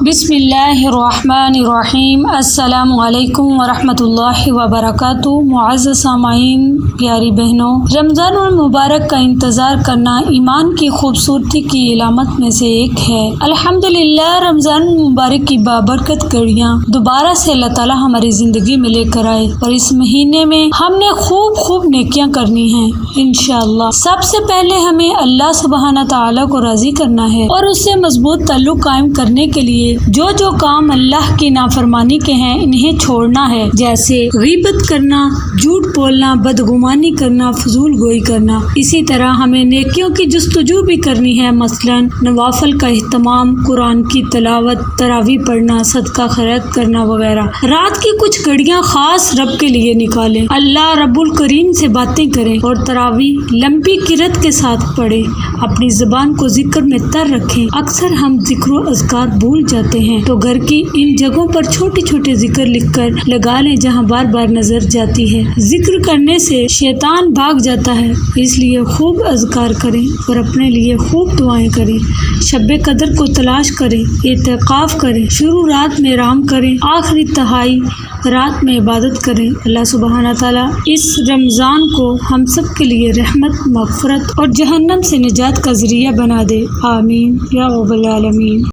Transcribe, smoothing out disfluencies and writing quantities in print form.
بسم اللہ الرحمن الرحیم۔ السلام علیکم ورحمۃ اللہ وبرکاتہ۔ معزز سامعین، پیاری بہنوں، رمضان المبارک کا انتظار کرنا ایمان کی خوبصورتی کی علامت میں سے ایک ہے۔ الحمدللہ رمضان المبارک کی بابرکت گھڑیاں دوبارہ سے اللہ تعالیٰ ہماری زندگی میں لے کر آئے، اور اس مہینے میں ہم نے خوب نیکیاں کرنی ہیں انشاءاللہ۔ سب سے پہلے ہمیں اللہ سبحانہ تعالیٰ کو راضی کرنا ہے اور اس سے مضبوط تعلق قائم کرنے کے لیے جو کام اللہ کی نافرمانی کے ہیں انہیں چھوڑنا ہے، جیسے غیبت کرنا، جھوٹ بولنا، بدگمانی کرنا، فضول گوئی کرنا۔ اسی طرح ہمیں نیکیوں کی جستجو بھی کرنی ہے، مثلا نوافل کا اہتمام، قرآن کی تلاوت، تراویح پڑھنا، صدقہ خیرات کرنا وغیرہ۔ رات کی کچھ گھڑیاں خاص رب کے لیے نکالیں، اللہ رب الکریم سے باتیں کریں اور تراویح لمبی قرات کے ساتھ پڑھیں۔ اپنی زبان کو ذکر میں تر رکھیں۔ اکثر ہم ذکر و اذکار بھول جاتے ہیں، تو گھر کی ان جگہوں پر چھوٹے ذکر لکھ کر لگا لیں جہاں بار بار نظر جاتی ہے۔ ذکر کرنے سے شیطان بھاگ جاتا ہے، اس لیے خوب اذکار کریں اور اپنے لیے خوب دعائیں کریں۔ شب قدر کو تلاش کریں، اعتکاف کریں، شروع رات میں آرام کریں، آخری تہائی رات میں عبادت کریں۔ اللہ سبحانہ تعالیٰ اس رمضان کو ہم سب کے لیے رحمت، مغفرت اور جہنم سے نجات کا ذریعہ بنا دے، آمین یا رب العالمین۔